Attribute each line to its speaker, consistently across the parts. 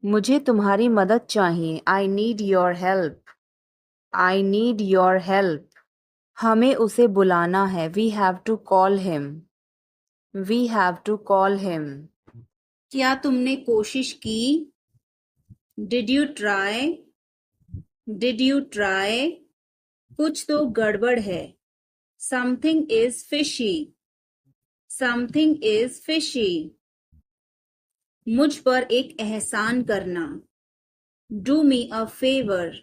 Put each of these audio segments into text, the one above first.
Speaker 1: मुझे तुम्हारी मदद चाहिए। I need your help. I need your help. हमें उसे बुलाना है। We have to call him. We have to call him. क्या तुमने कोशिश की? Did you try? Did you try? कुछ तो गड़बड़ है। Something is fishy. Something is fishy. मुझ पर एक एहसान करना। Do me a favour.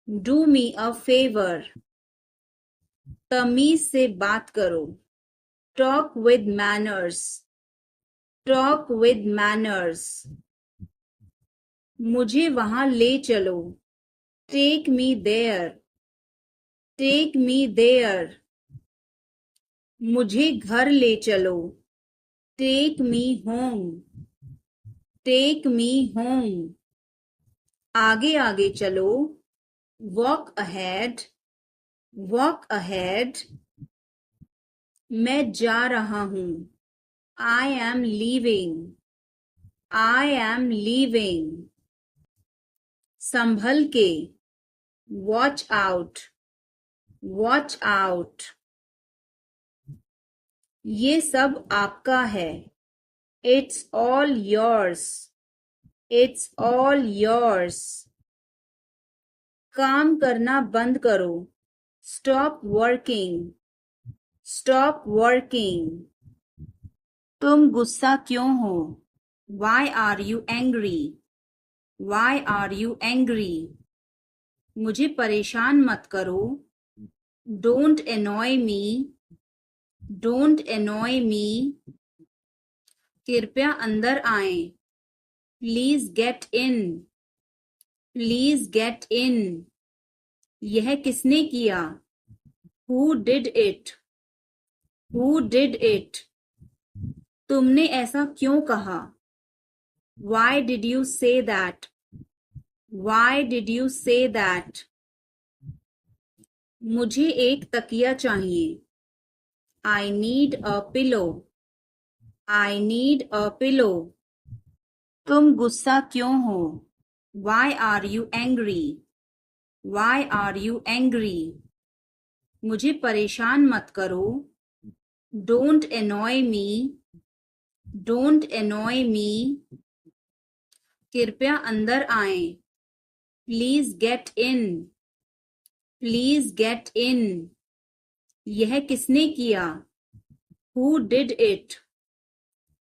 Speaker 1: Do me a favour. तमीज से बात करो। Talk with manners. Talk with manners. मुझे वहां ले चलो। Take me there. Take me there. मुझे घर ले चलो। Take me home. Take me home. आगे आगे चलो। Walk ahead. Walk ahead. मैं जा रहा हूं। I am leaving. I am leaving. संभल के। Watch out. Watch out. ये सब आपका है। It's all yours. It's all yours. काम करना बंद करो। Stop working. Stop working. तुम गुस्सा क्यों हो? Why are you angry? Why are you angry? मुझे परेशान मत करो। Don't annoy me. Don't annoy me. कृपया अंदर आएं। Please get in. Please get in. यह किसने किया? Who did it? Who did it? तुमने ऐसा क्यों कहा? Why did you say that? Why did you say that? मुझे एक तकिया चाहिए। I need a pillow. I need a pillow. तुम गुस्सा क्यों हो? Why are you angry? Why are you angry? मुझे परेशान मत करो। Don't annoy me. Don't annoy me. कृपया अंदर आएं। Please get in. Please get in. यह किसने किया? Who did it?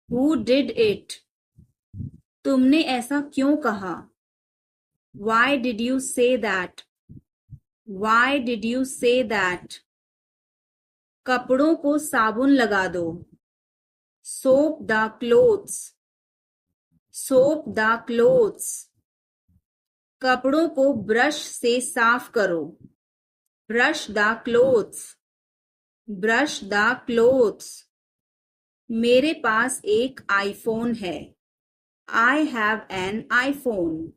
Speaker 1: Who did it? तुमने ऐसा क्यों कहा? Why did you say that? Why did you say that? कपड़ों को साबुन लगा दो। Soap the clothes. Soap the clothes. कपड़ों को ब्रश से साफ करो। Brush the clothes. Brush the clothes. मेरे पास एक आईफोन है। I have an iPhone.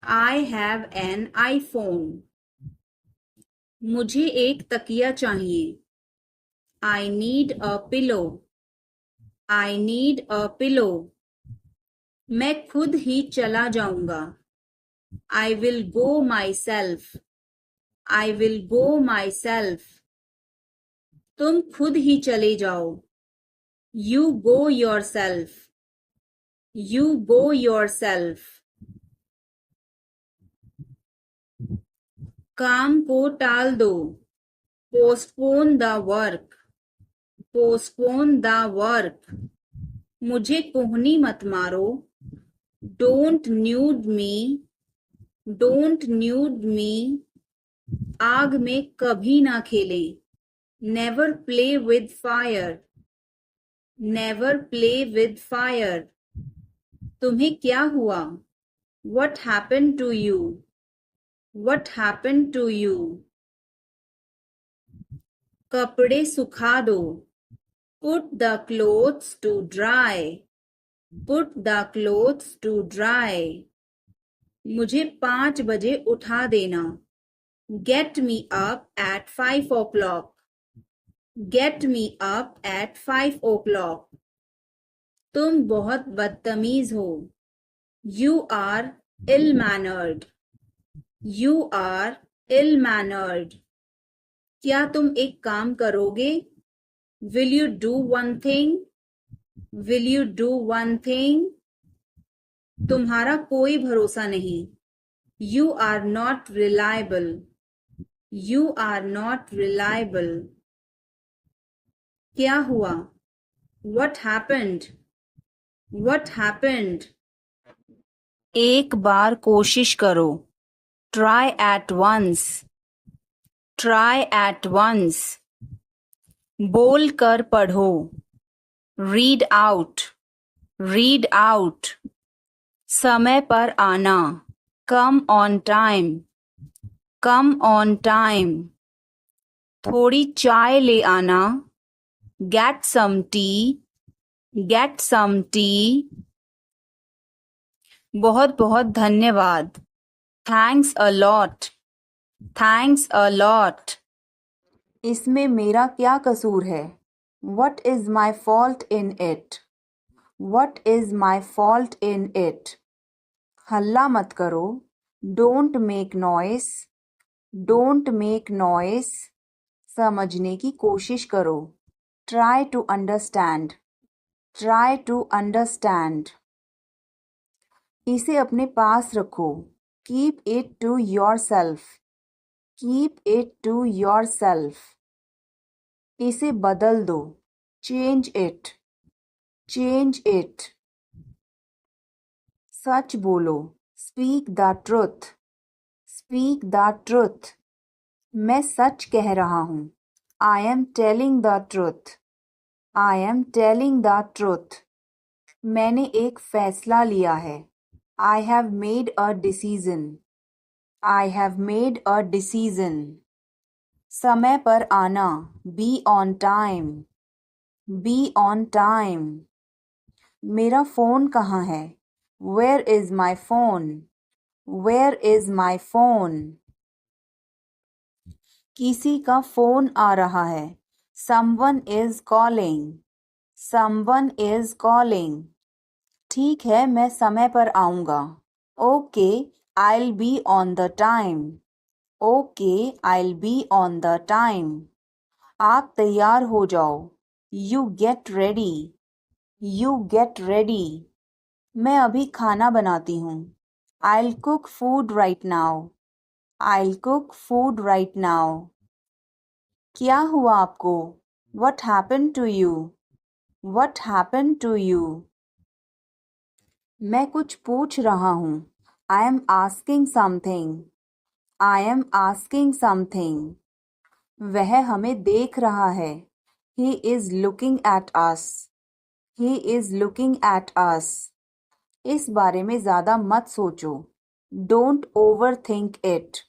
Speaker 1: I have an iPhone. मुझे एक तकिया चाहिए। I need a pillow. I need a pillow. मैं खुद ही चला जाऊंगा। I will go myself. I will go myself. तुम खुद ही चले जाओ। You go yourself. You go yourself. काम को टाल दो। Postpone the work. Postpone the work. मुझे कोहनी मत मारो। Don't nude me. Don't nude me. आग में कभी ना खेलें। Never play with fire. Never play with fire. तुम्हें क्या हुआ? What happened to you? What happened to you? कपड़े सुखा दो। Put the clothes to dry. Put the clothes to dry. मुझे 5 बजे उठा देना। Get me up at 5 o'clock. Get me up at 5 o'clock. तुम बहुत बदतमीज हो। You are ill-mannered. You are ill-mannered. क्या तुम एक काम करोगे? Will you do one thing? Will you do one thing? तुम्हारा कोई भरोसा नहीं. You are not reliable. You are not reliable. क्या हुआ? What happened? What happened? एक बार कोशिश करो. Try at once. Try at once. बोल कर पढ़ो. Read out. Read out. समय पर आना. Come on time. Come on time. थोड़ी चाय ले आना. Get some tea. Get some tea. बहुत बहुत धन्यवाद. Thanks a lot. Thanks a lot. इसमें मेरा क्या कसूर है? What is my fault in it? What is my fault in it? हल्ला मत करो. Don't make noise. Don't make noise. समझने की कोशिश करो. Try to understand. Try to understand. इसे अपने पास रखो. Keep it to yourself. Keep it to yourself. इसे बदल दो. Change it. Change it. सच बोलो. Speak the truth. Speak the truth. मैं सच कह रहा हूँ. I am telling the truth. I am telling the truth. मैंने एक फैसला लिया है. I have made a decision. I have made a decision. समय पर आना. Be on time. Be on time. मेरा फ़ोन कहाँ है? Where is my phone? Where is my phone? किसी का फ़ोन आ रहा है. Someone is calling. Someone is calling. ठीक है, मैं समय पर आऊँगा. Okay, I'll be on the time. Okay, I'll be on the time. आप तैयार हो जाओ. You get ready. You get ready. मैं अभी खाना बनाती हूँ. I'll cook food right now. I'll cook food right now. क्या हुआ आपको? What happened to you? What happened to you? मैं कुछ पूछ रहा हूँ. I am asking something. I am asking something. वह हमें देख रहा है. He is looking at us. He is looking at us. इस बारे में ज़्यादा मत सोचो. Don't overthink it.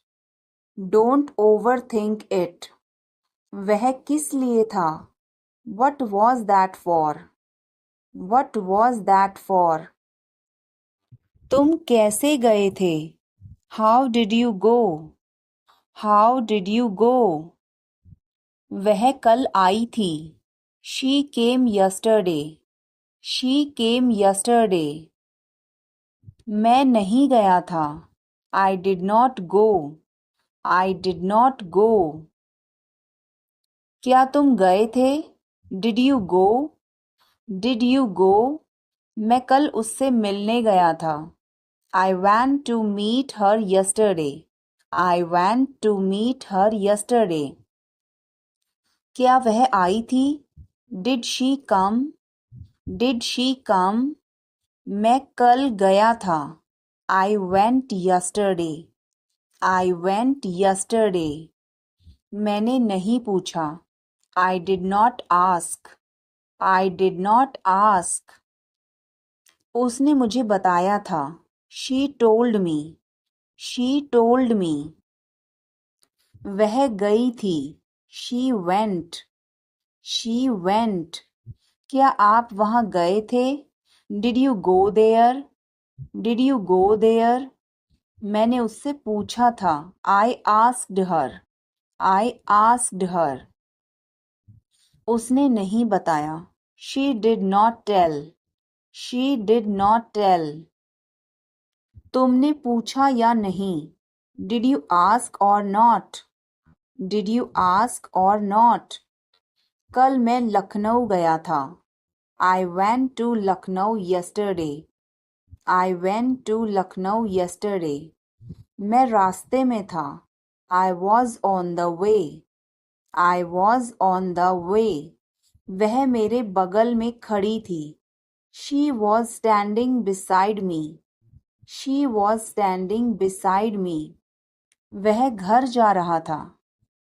Speaker 1: Don't overthink it. वह किस लिए था? What was that for? What was that for? तुम कैसे गए थे? How did you go? How did you go? वह कल आई थी. She came yesterday. She came yesterday. मैं नहीं गया था. I did not go. I did not go. क्या तुम गए थे? Did you go? Did you go? मैं कल उससे मिलने गया था. I went to meet her yesterday. I went to meet her yesterday. क्या वह आई थी? Did she come? Did she come? मैं कल गया था. I went yesterday. I went yesterday. मैंने नहीं पूछा. I did not ask. I did not ask. उसने मुझे बताया था. She told me. She told me. वह गई थी. She went. She went. क्या आप वहाँ गए थे? Did you go there? Did you go there? मैंने उससे पूछा था. I asked her. I asked her. उसने नहीं बताया. She did not tell. She did not tell. तुमने पूछा या नहीं? Did you ask or not? Did you ask or not? कल मैं लखनऊ गया था. I went to Lucknow yesterday. I went to Lucknow yesterday. मैं रास्ते में था. I was on the way. I was on the way. वह मेरे बगल में खड़ी थी. She was standing beside me. She was standing beside me. वह घर जा रहा था.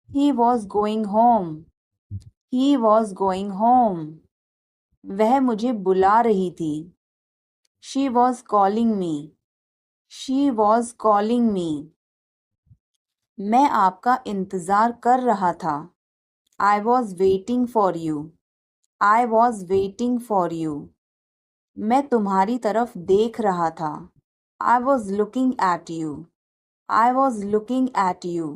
Speaker 1: He was going home. He was going home. वह मुझे बुला रही थी. She was calling me. She was calling me. मैं आपका इंतज़ार कर रहा था. I was waiting for you. I was waiting for you. मैं तुम्हारी तरफ देख रहा था. I was looking at you. I was looking at you.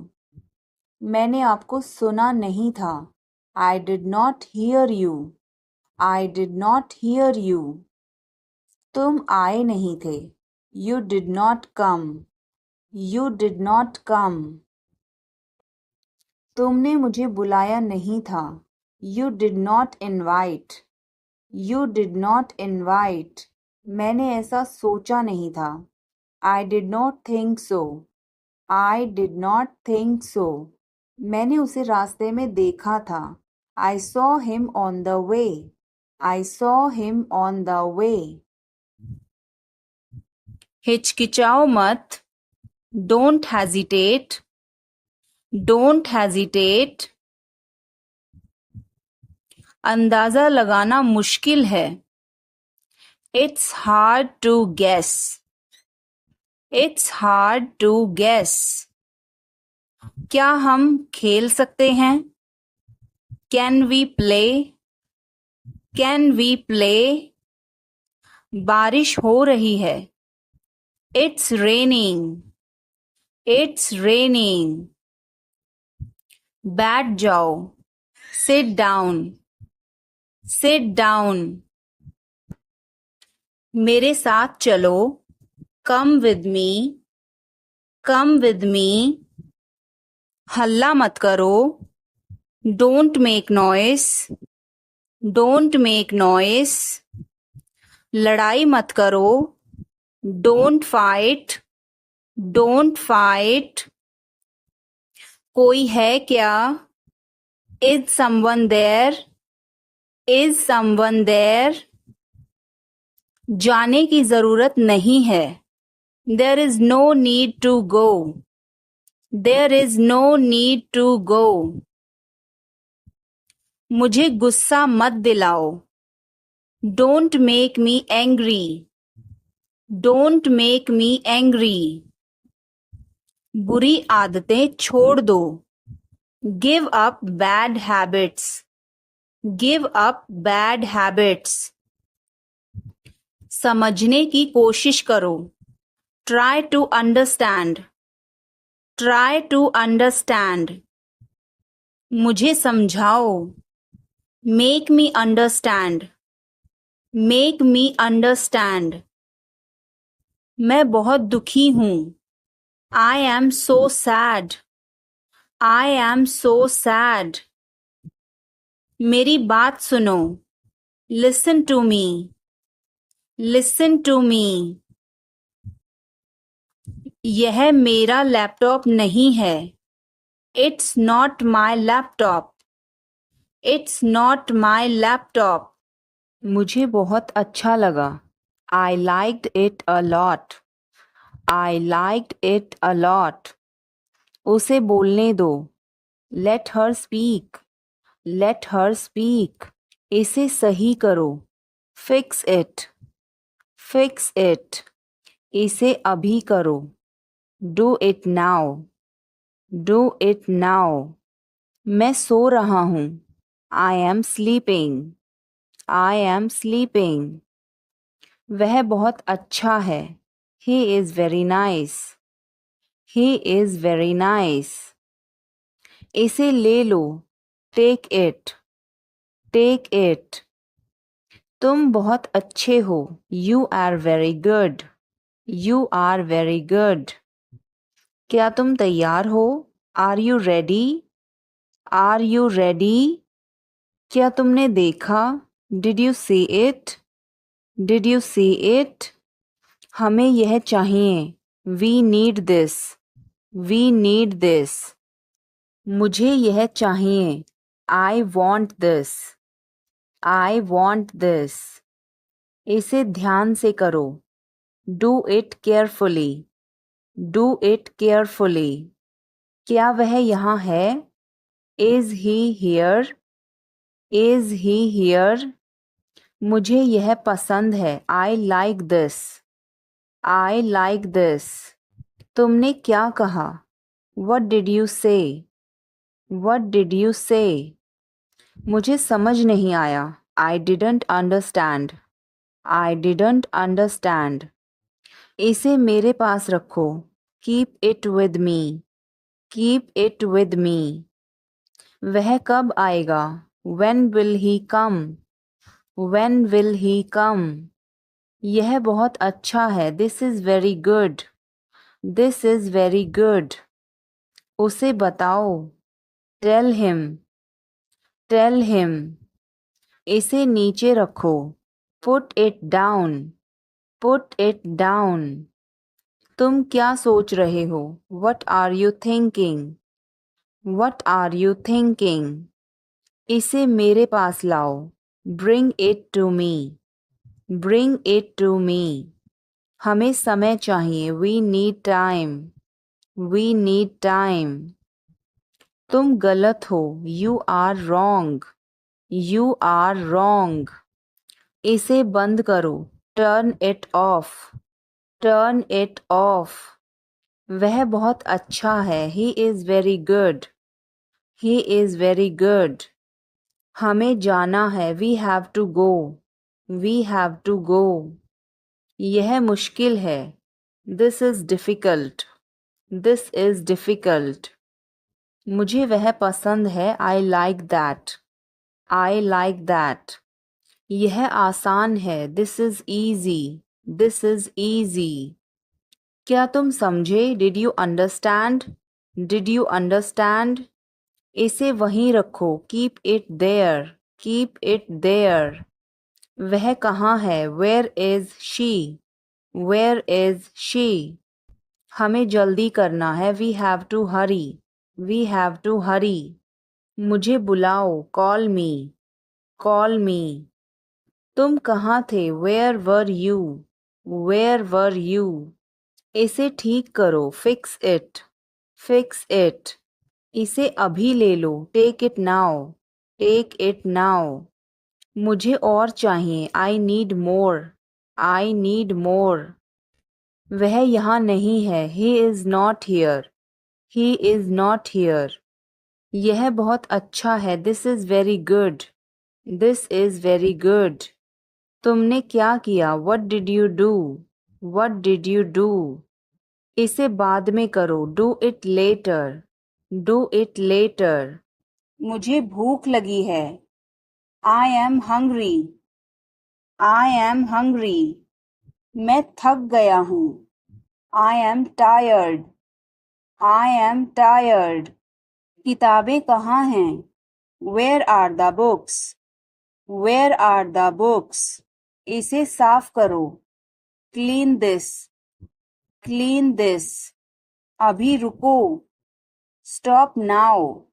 Speaker 1: मैंने आपको सुना नहीं था. I did not hear you. I did not hear you. तुम आए नहीं थे. You did not come. You did not come. तुमने मुझे बुलाया नहीं था. You did not invite. You did not invite. मैंने ऐसा सोचा नहीं था. I did not think so. I did not think so. मैंने उसे रास्ते में देखा था. I saw him on the way. I saw him on the way. हिचकिचाओ मत. Don't hesitate. Don't hesitate. अंदाज़ा लगाना मुश्किल है. It's hard to guess. It's hard to guess. क्या हम खेल सकते हैं? Can we play? Can we play? बारिश हो रही है. It's raining. It's raining. बैठ जाओ. Sit down. Sit down. मेरे साथ चलो. Come with me. Come with me. हल्ला मत करो. Don't make noise. Don't make noise. लड़ाई मत करो. Don't fight. Don't fight. कोई है क्या? Is someone there? Is someone there? जाने की जरूरत नहीं है. There is no need to go. There is no need to go. मुझे गुस्सा मत दिलाओ. Don't make me angry. Don't make me angry. बुरी आदतें छोड़ दो. Give up bad habits. Give up bad habits. समझने की कोशिश करो. Try to understand. Try to understand. मुझे समझाओ. Make me understand. Make me understand. मैं बहुत दुखी हूँ. I am so sad. I am so sad. मेरी बात सुनो. Listen to me. Listen to me. यह मेरा लैपटॉप नहीं है. It's not my laptop. It's not my laptop. मुझे बहुत अच्छा लगा. I liked it a lot. I liked it a lot. उसे बोलने दो. Let her speak. Let her speak. इसे सही करो. Fix it. Fix it. इसे अभी करो. Do it now. Do it now. मैं सो रहा हूँ. I am sleeping. I am sleeping. वह बहुत अच्छा है. He is very nice. He is very nice. इसे ले लो. Take it. Take it. तुम बहुत अच्छे हो. You are very good. You are very good. क्या तुम तैयार हो? Are you ready? Are you ready? क्या तुमने देखा? Did you see it? Did you see it? हमें यह चाहिए. We need this. We need this. मुझे यह चाहिए. I want this. I want this. इसे ध्यान से करो. Do it carefully. Do it carefully. क्या वह यहाँ है? Is he here? Is he here? मुझे यह पसंद है. I like this. I like this. तुमने क्या कहा? What did you say? What did you say? मुझे समझ नहीं आया. I didn't understand. I didn't understand. इसे मेरे पास रखो. Keep it with me. Keep it with me. वह कब आएगा? When will he come? When will he come? यह बहुत अच्छा है. This is very good. This is very good. उसे बताओ. Tell him. Tell him. इसे नीचे रखो. Put it down. Put it down. तुम क्या सोच रहे हो? What are you thinking? What are you thinking? इसे मेरे पास लाओ. Bring it to me. Bring it to me. हमें समय चाहिए. We need time. We need time. तुम गलत हो. You are wrong. You are wrong. इसे बंद करो. Turn it off. Turn it off. वह बहुत अच्छा है. He is very good. He is very good. हमें जाना है. We have to go. We have to go. यह मुश्किल है. This is difficult. This is difficult. मुझे वह पसंद है. I like that. I like that. यह आसान है. This is easy. This is easy. क्या तुम समझे? Did you understand? Did you understand? इसे वहीं रखो. Keep it there. Keep it there. वह कहाँ है? Where is she? Where is she? हमें जल्दी करना है. We have to hurry. We have to hurry. मुझे बुलाओ. Call me. Call me. तुम कहाँ थे? Where were you? Where were you? इसे ठीक करो. Fix it. Fix it. इसे अभी ले लो. Take it now. Take it now. मुझे और चाहिए. I need more. I need more. वह यहाँ नहीं है. He is not here. He is not here. यह बहुत अच्छा है. This is very good. This is very good. तुमने क्या किया? What did you do? What did you do? इसे बाद में करो. Do it later. Do it later. मुझे भूख लगी है. I am hungry. I am hungry. मैं थक गया हूँ. I am tired. I am tired. किताबें कहाँ हैं? Where are the books? Where are the books? इसे साफ करो. Clean this. Clean this. अभी रुको. Stop now.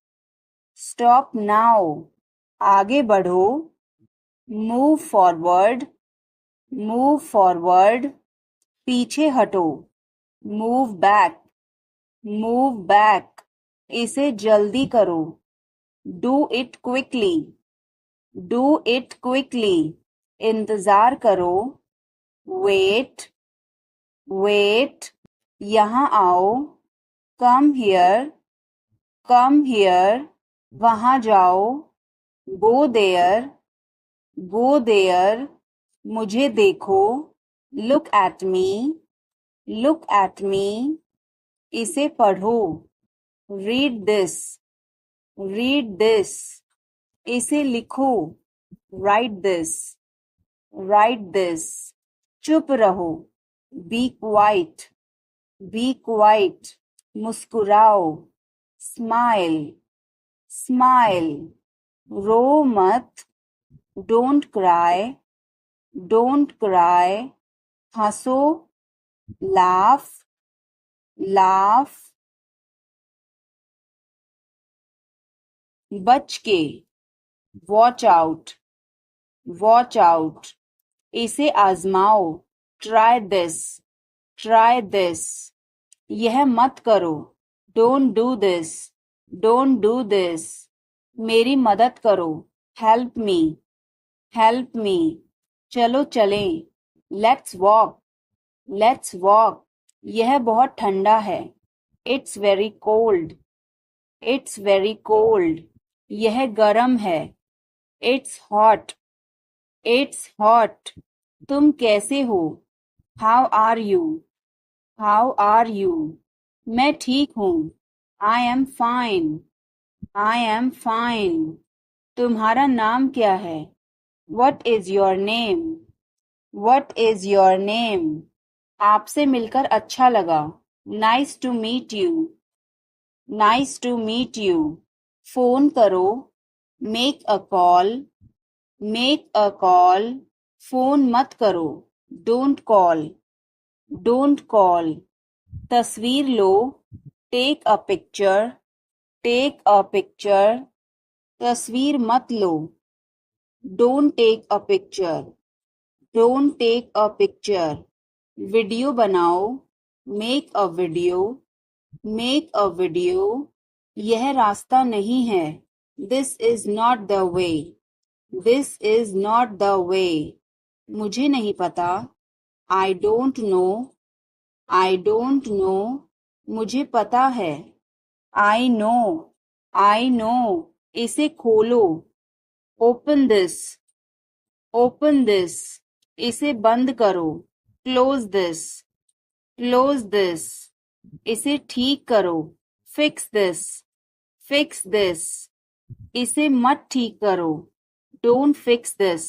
Speaker 1: Stop now. आगे बढ़ो. Move forward. Move forward. पीछे हटो. Move back. Move back. इसे जल्दी करो. Do it quickly. Do it quickly. इंतजार करो. Wait. Wait. यहाँ आओ. Come here. Come here. वहाँ जाओ. Go there. Go there. मुझे देखो. Look at me. Look at me. इसे पढ़ो. Read this. Read this. इसे लिखो. Write this. Write this. चुप रहो. बी क्वाइट, बी क्वाइट, मुस्कुराओ, स्माइल, स्माइल, रो मत, डोंट क्राई, डोंट क्राई, हंसो, लाफ, लाफ, बच के, वॉच आउट, वॉच आउट, इसे आजमाओ, ट्राई दिस, ट्राई दिस, यह मत करो, don't do this, don't do this, मेरी मदद करो, हेल्प मी, हेल्प मी, चलो चलें, लेट्स वॉक, लेट्स वॉक, यह बहुत ठंडा है, it's very cold, it's very cold, यह गर्म है, इट्स हॉट, इट्स हॉट, तुम कैसे हो, how are you, how are you, मैं ठीक हूँ, I am fine, I am fine, तुम्हारा नाम क्या है, what is your name, what is your name, आपसे मिलकर अच्छा लगा, nice to meet you, nice to meet you, phone करो, make a call, make a call, phone मत करो, डोंट कॉल, डोंट कॉल, तस्वीर लो, take a picture, take a picture, तस्वीर मत लो, don't take a picture, don't take a picture, video बनाओ, make a video, make a video, यह रास्ता नहीं है, this is not the way, this is not the way, मुझे नहीं पता, I don't know, I don't know, मुझे पता है, आई नो, आई नो, इसे खोलो, ओपन दिस, ओपन दिस, इसे बंद करो, क्लोज दिस, क्लोज दिस, इसे ठीक करो, फिक्स दिस, फिक्स दिस, इसे मत ठीक करो, don't fix this,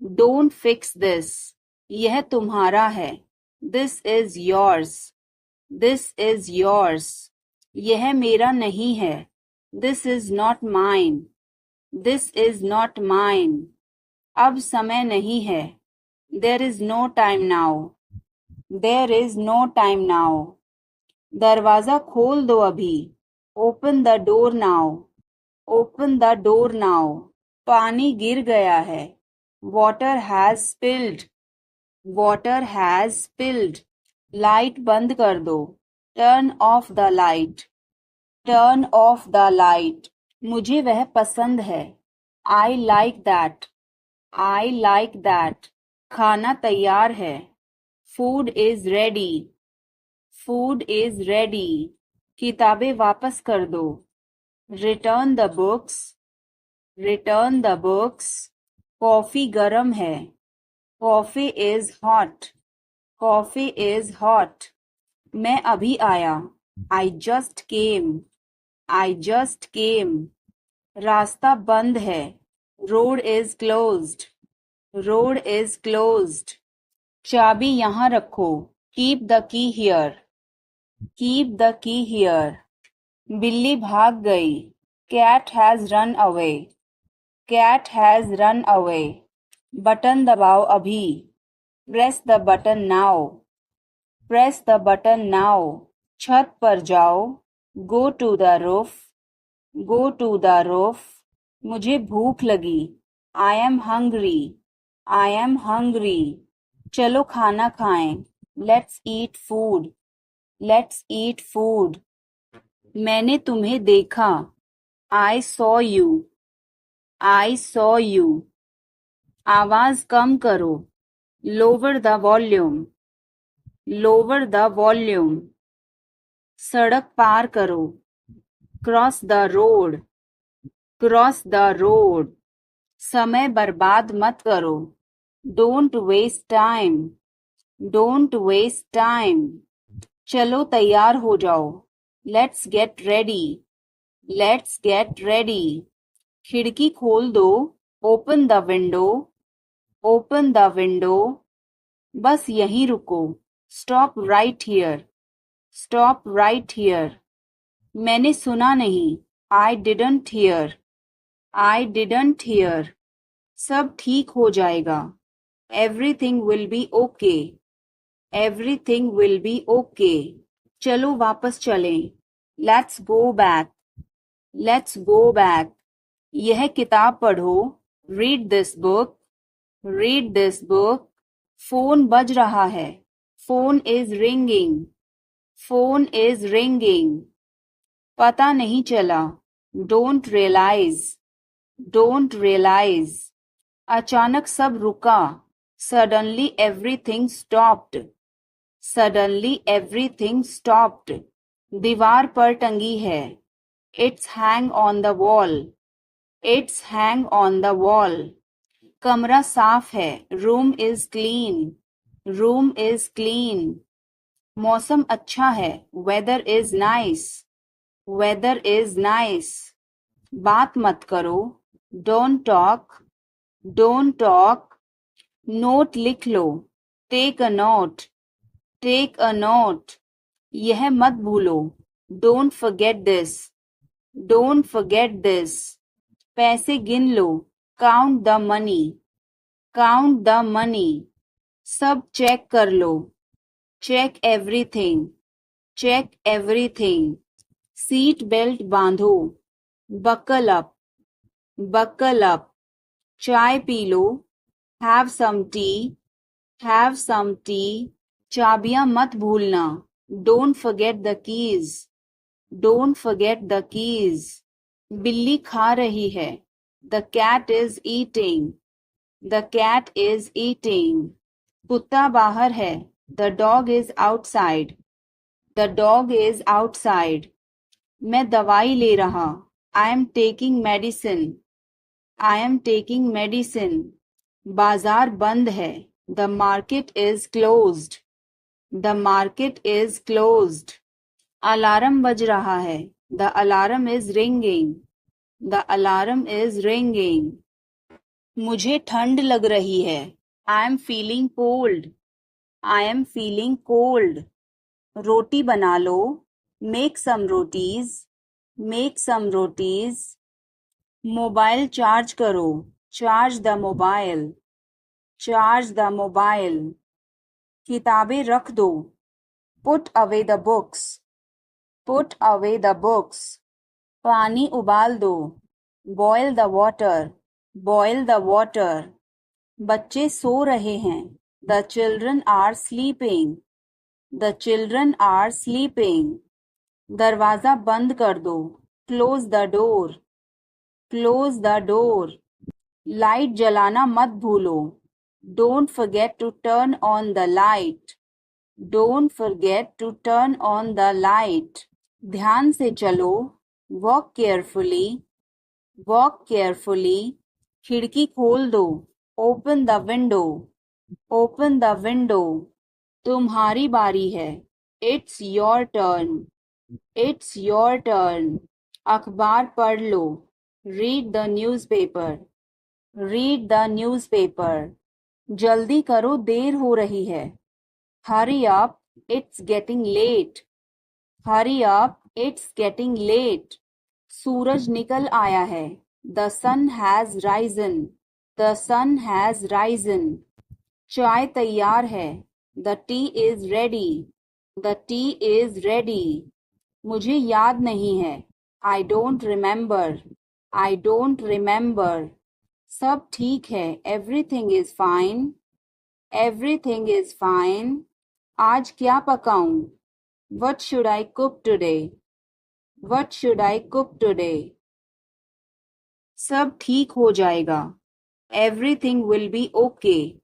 Speaker 1: don't fix this, यह तुम्हारा है, this is yours, this is yours, यह मेरा नहीं है, this is not mine, this is not mine, अब समय नहीं है, there is no time now, there is no time now, दरवाजा खोल दो अभी, open the door now, open the door now, पानी गिर गया है, water has spilled, water has spilled, light बंद कर दो, turn off the light, turn off the light, मुझे वह पसंद है, I like that, I like that, खाना तैयार है, food is ready, food is ready, किताबें वापस कर दो, return the books, return the books, coffee गर्म है, coffee is hot, coffee is hot, मैं अभी आया, I just came, I just came, रास्ता बंद है, road is closed, road is closed, चाबी यहाँ रखो, keep the key here, keep the key here, बिल्ली भाग गई, cat has run away, cat has run away, button दबाओ अभी, press the button now, press the button now, छत पर जाओ, go to the roof, go to the roof, मुझे भूख लगी, I am hungry, I am hungry, चलो खाना खाएं, let's eat food, let's eat food, मैंने तुम्हें देखा, I saw you, I saw you, आवाज कम करो, lower the volume, lower the volume, सड़क पार करो, cross the road, cross the road, समय बर्बाद मत करो, don't waste time, don't waste time, चलो तैयार हो जाओ, let's get ready, let's get ready, खिड़की खोल दो, open the window, open the window, बस यहीं रुको, Stop right here. Stop right here. मैंने सुना नहीं. I didn't hear. I didn't hear. सब ठीक हो जाएगा. Everything will be okay. Everything will be okay. चलो वापस चलें. Let's go back. Let's go back. यह किताब पढ़ो. Read this book. Read this book. Phone बज रहा है. Phone is ringing. Phone is ringing. पता नहीं चला. Don't realize. Don't realize. अचानक सब रुका. Suddenly everything stopped. Suddenly everything stopped. दीवार पर टंगी है. It's hang on the wall. It's hang on the wall. कमरा साफ है. Room is clean. Room is clean. मौसम अच्छा है. Weather is nice. Weather is nice. बात मत करो. Don't talk. Don't talk. Note लिख लो. Take a note. Take a note. यह मत भूलो. Don't forget this. Don't forget this. पैसे गिन लो. Count the money. Count the money. सब चेक कर लो. Check everything. Check everything. Seat belt बांधो. Buckle up. Buckle up. चाय पी लो. Have some tea. Have some tea. चाबियां मत भूलना. Don't forget the keys. Don't forget the keys. बिल्ली खा रही है. The cat is eating. The cat is eating. कुत्ता बाहर है. The dog is outside. The dog is outside. मैं दवाई ले रहा. I am taking medicine. I am taking medicine. बाजार बंद है. The market is closed. The market is closed. Alarm बज रहा है. The alarm is ringing. The alarm is ringing. मुझे ठंड लग रही है. I am feeling cold. I am feeling cold. रोटी बना लो. Make some rotis. Make some rotis. Mobile charge करो. Charge the mobile. Charge the mobile. किताबें रख दो. Put away the books. Put away the books. पानी उबाल दो. Boil the water. Boil the water. बच्चे सो रहे हैं. The children are sleeping. The children are sleeping. दरवाजा बंद कर दो. Close the door. Close the door. Light जलाना मत भूलो. Don't forget to turn on the light. Don't forget to turn on the light. ध्यान से चलो. Walk carefully. Walk carefully. खिड़की खोल दो. Open the window. Open the window. तुम्हारी बारी है. It's your turn. It's your turn. अखबार पढ़ लो. Read the newspaper. Read the newspaper. जल्दी करो. देर हो रही है. Hurry up. It's getting late. Hurry up. It's getting late. सूरज निकल आया है. The sun has risen. The sun has risen. चाय तैयार है. The tea is ready. The tea is ready. मुझे याद नहीं है. I don't remember. I don't remember. सब ठीक है. Everything is fine. Everything is fine. आज क्या पकाऊं? What should I cook today? What should I cook today? सब ठीक हो जाएगा. Everything will be okay.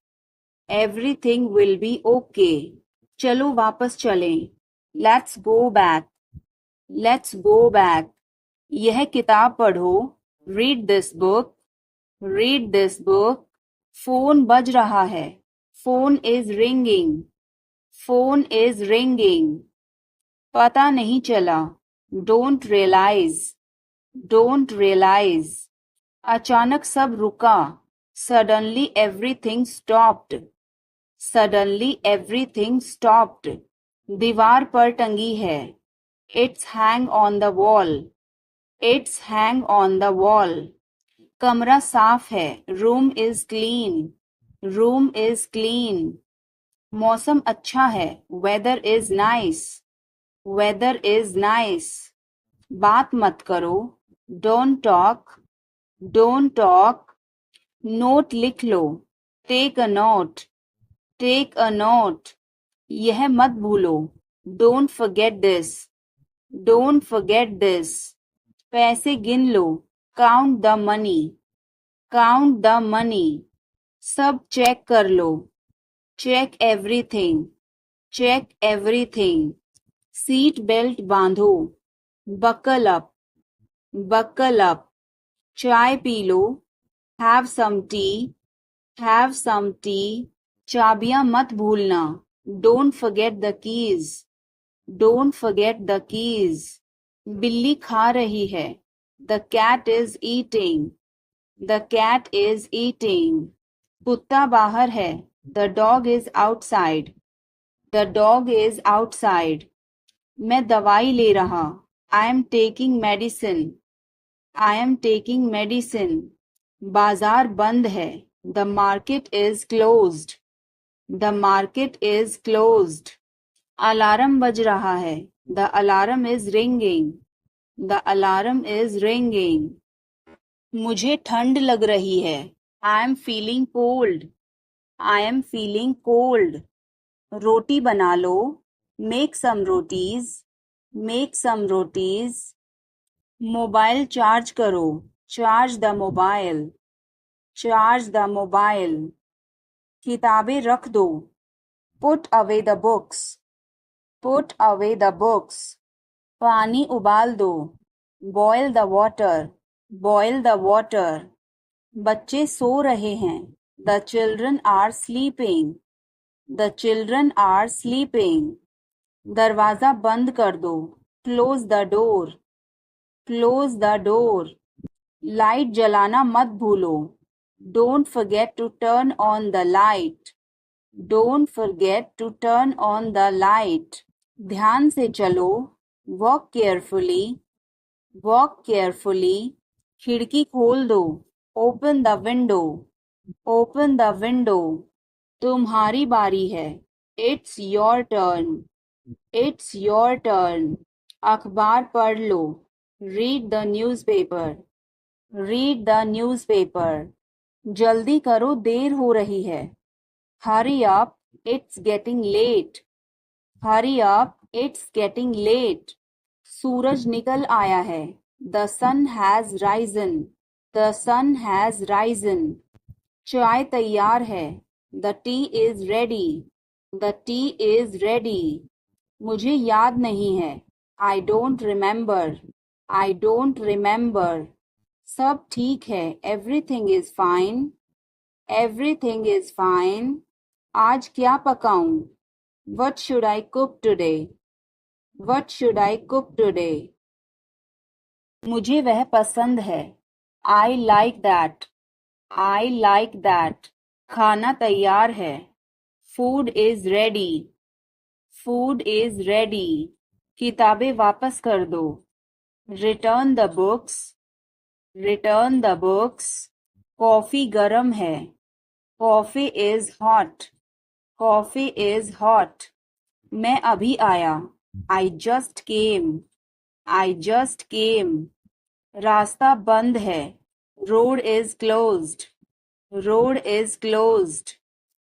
Speaker 1: Everything will be okay. चलो वापस चलें. Let's go back. Let's go back. यह किताब पढ़ो. Read this book. Read this book. Phone बज रहा है. Phone is ringing. Phone is ringing. पता नहीं चला. Don't realize. Don't realize. अचानक सब रुका. Suddenly everything stopped. Suddenly everything stopped. दीवार पर टंगी है. It's hang on the wall. It's hang on the wall. कमरा साफ है. Room is clean. Room is clean. मौसम अच्छा है. Weather is nice. Weather is nice. बात मत करो. Don't talk. Don't talk. Note लिख लो. Take a note. Take a note. यह मत भूलो. Don't forget this. Don't forget this. पैसे गिन लो. Count the money. Count the money. सब चेक कर लो. Check everything. Check everything. Seat belt बांधो. Buckle up. Buckle up. चाय पी लो. Have some tea. Have some tea. चाबियां मत भूलना. Don't forget the keys. Don't forget the keys. बिल्ली खा रही है. The cat is eating. The cat is eating. कुत्ता बाहर है. The dog is outside. The dog is outside. मैं दवाई ले रहा. I am taking medicine. I am taking medicine. बाजार बंद है. The market is closed. The market is closed. Alarm बज रहा है. The alarm is ringing. The alarm is ringing. मुझे ठंड लग रही है. I am feeling cold. I am feeling cold. रोटी बना लो. Make some rotis. Make some rotis. Mobile charge करो. Charge the mobile. Charge the mobile. किताबें रख दो. Put away the books. Put away the books. पानी उबाल दो. Boil the water. Boil the water. बच्चे सो रहे हैं. The children are sleeping. The children are sleeping. दरवाजा बंद कर दो. Close the door. Close the door. Light जलाना मत भूलो. Don't forget to turn on the light. Don't forget to turn on the light. ध्यान से चलो. Walk carefully. Walk carefully. खिड़की खोल दो. Open the window. Open the window. तुम्हारी बारी है. It's your turn. It's your turn. अखबार पढ़ लो. Read the newspaper. Read the newspaper. जल्दी करो, देर हो रही है. Hurry up, it's getting late. Hurry up, it's getting late. सूरज निकल आया है. The sun has risen. The sun has risen. चाय तैयार है. The tea is ready. The tea is ready. मुझे याद नहीं है. I don't remember. I don't remember. सब ठीक है. Everything is fine. Everything is fine. आज क्या पकाऊं? What should I cook today? What should I cook today? मुझे वह पसंद है. I like that. I like that. खाना तैयार है. Food is ready. Food is ready. किताबें वापस कर दो. Return the books. Return the books. Coffee गरम है. Coffee is hot. Coffee is hot. मैं अभी आया. I just came. I just came. रास्ता बंद है. Road is closed. Road is closed.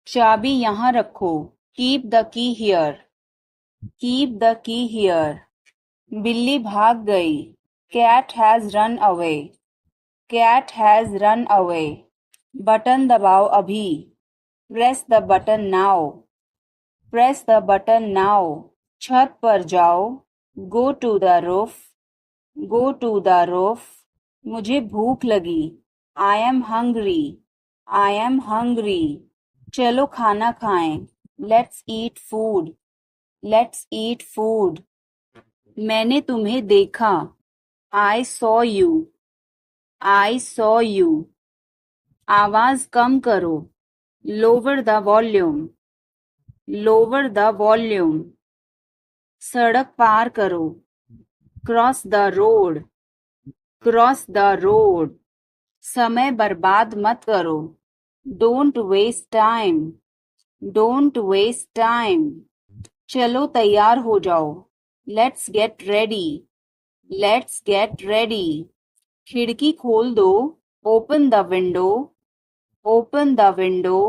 Speaker 1: चाबी यहाँ रखो. Keep the key here. Keep the key here. बिल्ली भाग गई. Cat has run away. Cat has run away. Button दबाओ अभी. Press the button now. Press the button now. छत पर जाओ. Go to the roof. Go to the roof. मुझे भूख लगी. I am hungry. I am hungry. चलो खाना खाएं. Let's eat food. Let's eat food. मैंने तुम्हें देखा. I saw you. I saw you. आवाज कम करो. Lower the volume. Lower the volume, सड़क पार करो, cross the road, cross the road, समय बर्बाद मत करो, don't waste time, don't waste time, चलो तैयार हो जाओ, let's get ready, let's get ready, खिड़की खोल दो, open the window, open the window,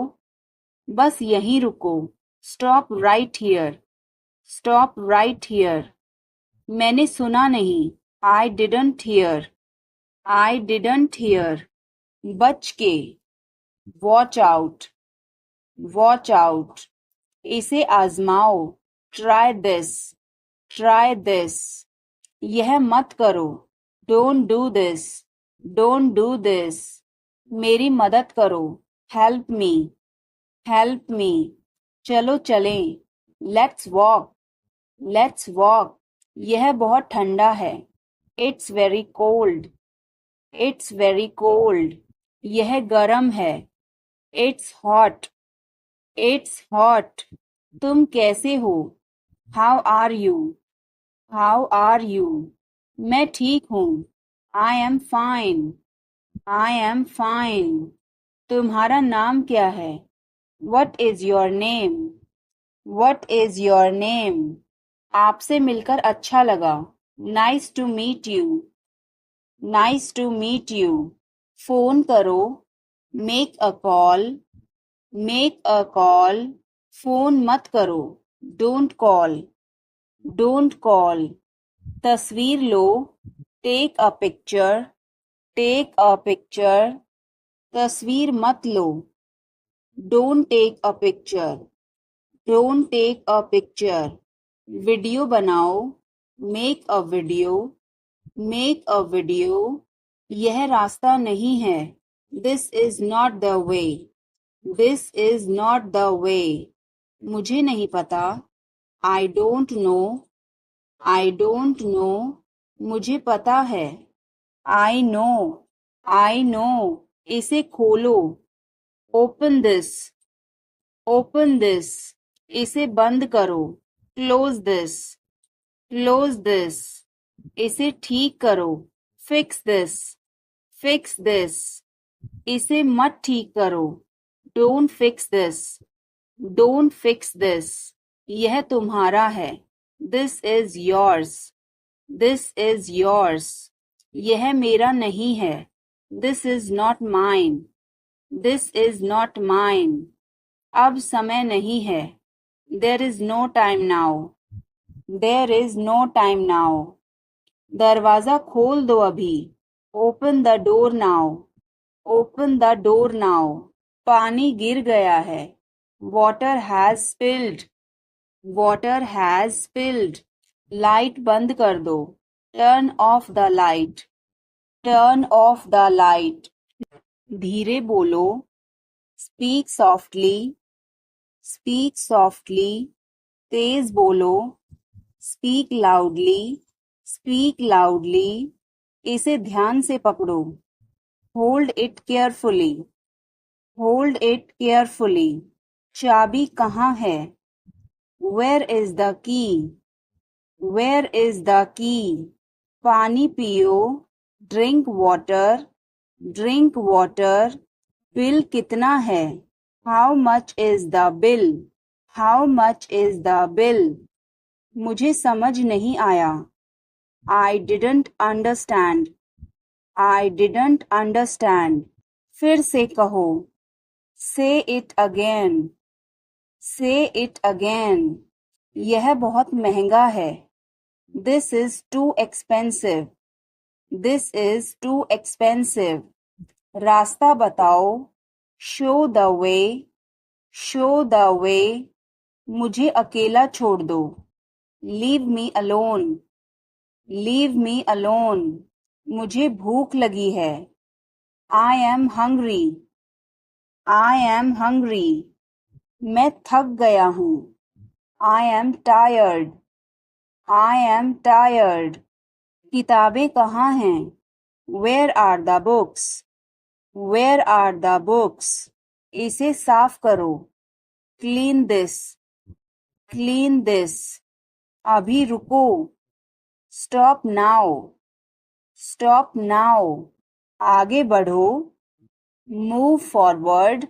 Speaker 1: बस यहीं रुको, stop right here, stop right here, मैंने सुना नहीं, I didn't hear, I didn't hear, बच के, वॉच आउट, वॉच आउट, इसे आजमाओ, ट्राई दिस, ट्राई दिस, यह मत करो, don't do this, don't do this, मेरी मदद करो, हेल्प मी, हेल्प मी, चलो चलें, लेट्स वॉक, लेट्स वॉक, यह बहुत ठंडा है, it's very cold, it's very cold, यह गर्म है, इट्स हॉट, इट्स हॉट, तुम कैसे हो, how are you, how are you, मैं ठीक हूँ, I am fine, I am fine, तुम्हारा नाम क्या है, what is your name, what is your name, आपसे मिलकर अच्छा लगा, nice to meet you, nice to meet you, phone करो, make a call, make a call, phone मत करो, डोंट कॉल, डोंट कॉल, तस्वीर लो, take a picture, take a picture, तस्वीर मत लो, don't take a picture, don't take a picture, video बनाओ, make a video, make a video, यह रास्ता नहीं है, this is not the way, this is not the way, मुझे नहीं पता, I don't know, I don't know, मुझे पता है, आई नो, आई नो, इसे खोलो, ओपन दिस, ओपन दिस, इसे बंद करो, क्लोज दिस, क्लोज दिस, इसे ठीक करो, फिक्स दिस, फिक्स दिस, इसे मत ठीक करो, don't fix this, don't fix this, यह तुम्हारा है, this is yours, this is yours, यह मेरा नहीं है, this is not mine, this is not mine, अब समय नहीं है, there is no time now, there is no time now, दरवाजा खोल दो अभी, open the door now, open the door now, पानी गिर गया है, water has spilled, water has spilled, light बंद कर दो, turn off the light, turn off the light, धीरे बोलो, स्पीक सॉफ्टली, स्पीक सॉफ्टली, तेज बोलो, स्पीक लाउडली, स्पीक लाउडली, इसे ध्यान से पकड़ो, hold it carefully, hold it carefully, चाबी कहाँ है, where is the key, where is the key, पानी पियो, drink water, drink water, bill कितना है, how much is the bill, how much is the bill, मुझे समझ नहीं आया, I didn't understand, I didn't understand, फिर से कहो, say it again, say it again, यह बहुत महंगा है, this is too expensive, this is too expensive, रास्ता बताओ, show the way, show the way, मुझे अकेला छोड़ दो, leave me alone, leave me alone, मुझे भूख लगी है, I am hungry, I am hungry, मैं थक गया हूँ, I am tired, I am tired, किताबें कहाँ हैं, where are the books, where are the books, इसे साफ करो, क्लीन दिस, क्लीन दिस, अभी रुको, स्टॉप नाउ, स्टॉप नाउ, आगे बढ़ो, मूव फॉरवर्ड,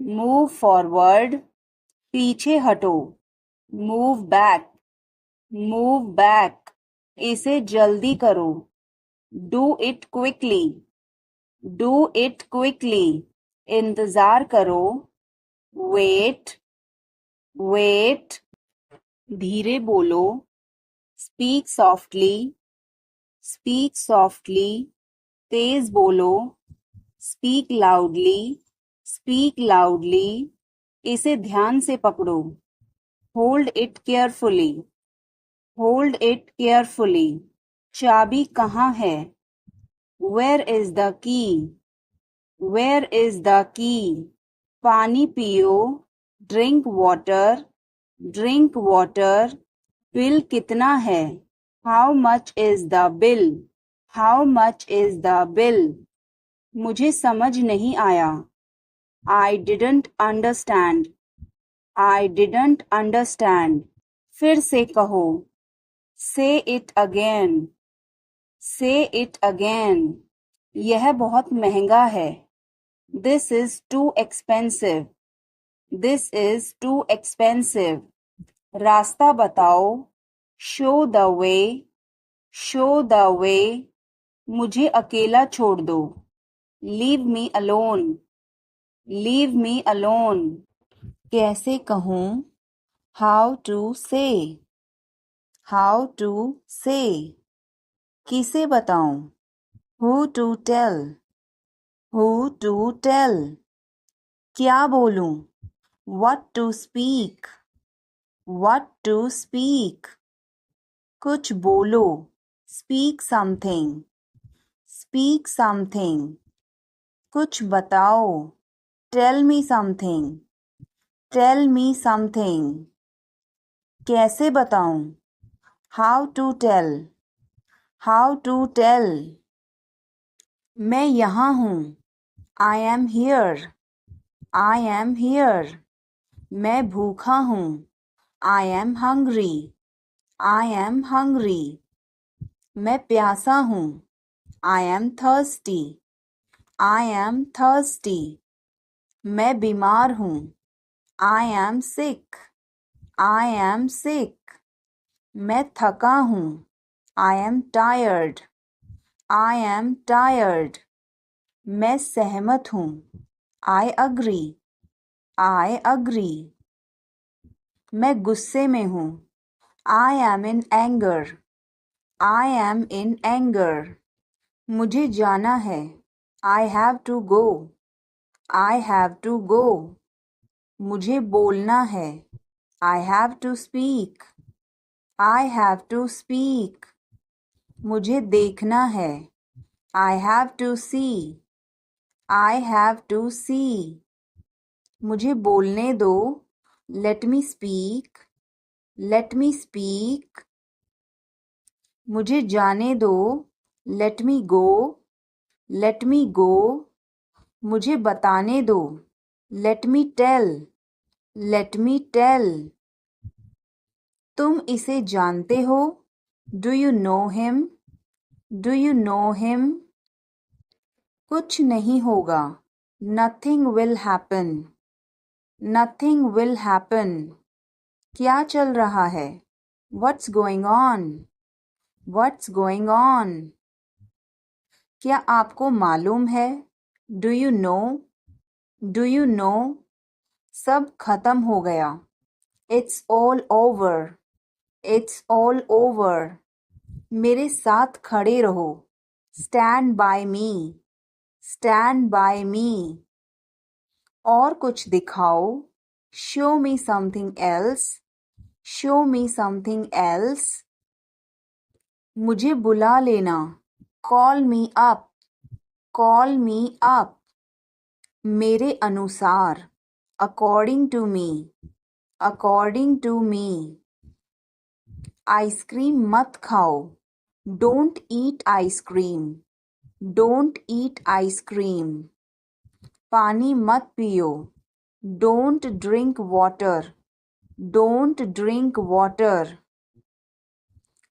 Speaker 1: मूव फॉरवर्ड, पीछे हटो, मूव बैक, मूव बैक, इसे जल्दी करो, do it quickly, do it quickly, इंतजार करो, वेट, वेट, धीरे बोलो, स्पीक सॉफ्टली, स्पीक सॉफ्टली, तेज बोलो, स्पीक लाउडली, स्पीक लाउडली, इसे ध्यान से पकड़ो, hold it carefully, hold it carefully, चाबी कहाँ है, where is the key, where is the key, पानी पियो, drink water, drink water, bill कितना है, how much is the bill, how much is the bill, मुझे समझ नहीं आया, I didn't understand, I didn't understand, फिर से कहो, say it again, say it again, यह बहुत महंगा है, this is too expensive, this is too expensive, रास्ता बताओ, show the way, show the way, मुझे अकेला छोड़ दो, leave me alone, leave me alone, कैसे कहूँ, how to say, how to say, किसे बताऊं, who to tell, who to tell, क्या बोलूं, what to speak, what to speak, कुछ बोलो, स्पीक समथिंग, स्पीक समथिंग, कुछ बताओ, tell me something, tell me something, कैसे बताऊं, how to tell, how to tell, मैं यहाँ हूँ, I am here, I am here, मैं भूखा हूँ, I am hungry, I am hungry, मैं प्यासा हूँ, I am thirsty, I am thirsty, मैं बीमार हूँ, I am sick, I am sick, मैं थका हूँ, I am tired, I am tired, मैं सहमत हूँ, आई अग्री, आई अग्री, मैं गुस्से में हूँ, I am in anger, I am in anger, मुझे जाना है, I have to go, I have to go, मुझे बोलना है, I have to speak, I have to speak, मुझे देखना है, I have to see, I have to see, मुझे बोलने दो, let me speak, let me speak, मुझे जाने दो, लेट मी गो, लेट मी गो, मुझे बताने दो, let me tell, let me tell, तुम इसे जानते हो, do you know him, do you know him, कुछ नहीं होगा, nothing will happen, nothing will happen, क्या चल रहा है, what's going on, what's going on, क्या आपको मालूम है, do you know, do you know, सब खत्म हो गया, it's all over, it's all over, मेरे साथ खड़े रहो, stand by me, stand by मी, और कुछ दिखाओ, show me something else, show me something else, मुझे बुला लेना, call me up, call me up, मेरे अनुसार, according to me, according to me, ice cream मत खाओ, don't eat ice cream, don't eat ice cream, पानी मत पियो, don't drink water, Don't drink water.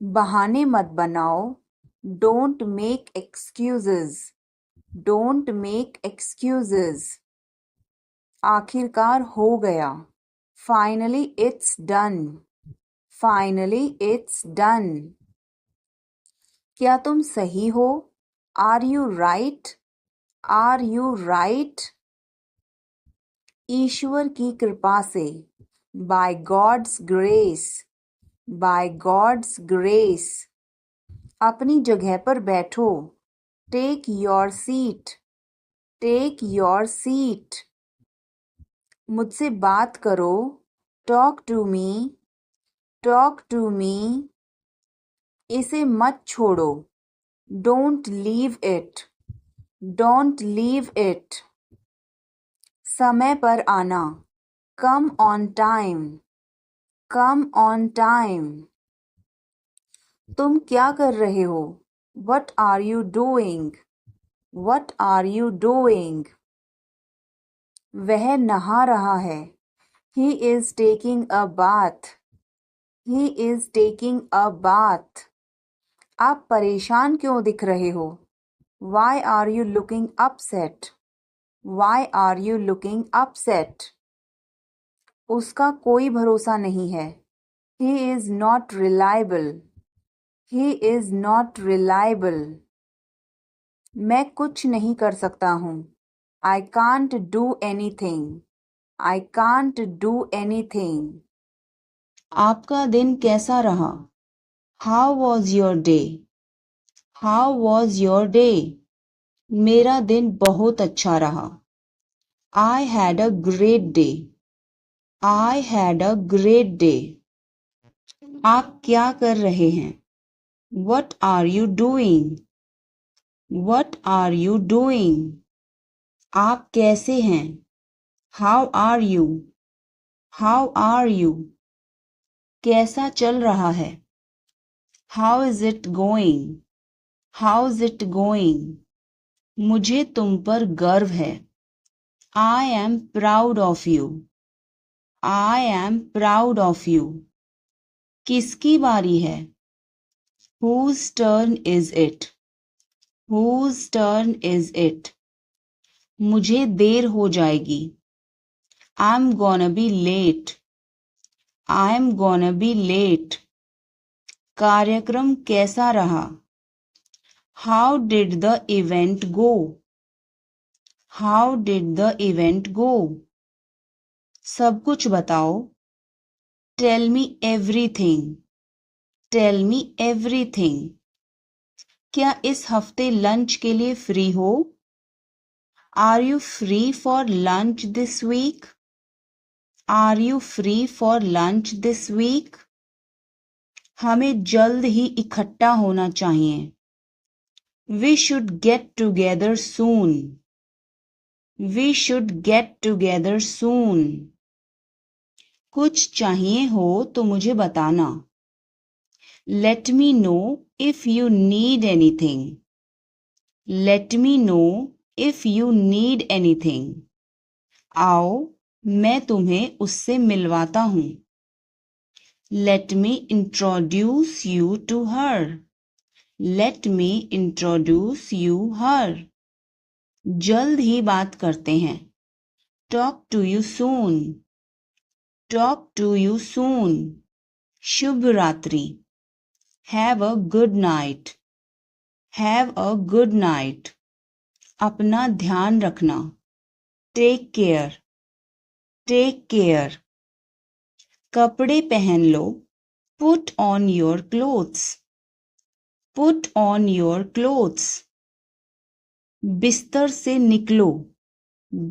Speaker 1: बहाने मत बनाओ. Don't make excuses. Don't make excuses. आखिरकार हो गया. Finally it's done. Finally it's done. क्या तुम सही हो? Are you right? Are you right? ईश्वर की कृपा से. By God's grace. By God's grace. अपनी जगह पर बैठो. Take your seat. Take your seat. मुझसे बात करो. Talk to me. Talk to me. इसे मत छोड़ो. Don't leave it. Don't leave it. समय पर आना. Come on time. Come on time. तुम क्या कर रहे हो? What are you doing? What are you doing? वह नहा रहा है. He is taking a bath. He is taking a bath. आप परेशान क्यों दिख रहे हो? Why are you looking upset? Why are you looking upset? उसका कोई भरोसा नहीं है. He is not reliable. He is not reliable. मैं कुछ नहीं कर सकता हूँ. I can't do anything. I can't do anything. आपका दिन कैसा रहा? How was your day? How was your day? मेरा दिन बहुत अच्छा रहा. I had a great day. I had a great day. आप क्या कर रहे हैं? What are you doing? What are you doing? आप कैसे हैं? How are you? How are you? कैसा चल रहा है? How is it going? How's it going? मुझे तुम पर गर्व है. I am proud of you. I am proud of you. किसकी बारी है? Whose turn is it? Whose turn is it? मुझे देर हो जाएगी. I'm gonna be late. I'm gonna be late. कार्यक्रम कैसा रहा? How did the event go? How did the event go? सब कुछ बताओ. Tell me everything. Tell me everything. क्या इस हफ्ते लंच के लिए फ्री हो? Are you free for lunch this week? Are you free for lunch this week? हमें जल्द ही इकट्ठा होना चाहिए. We should get together soon. We should get together soon. कुछ चाहिए हो तो मुझे बताना. Let me know if you need anything. Let me know if you need anything. आओ मैं तुम्हें उससे मिलवाता हूँ. Let me introduce you to her. Let me introduce you her. जल्द ही बात करते हैं. Talk to you soon. Talk to you soon. शुभ रात्रि. Have a good night. Have a good night. अपना ध्यान रखना. Take care. Take care. कपड़े पहन लो. Put on your clothes. Put on your clothes. बिस्तर से निकलो.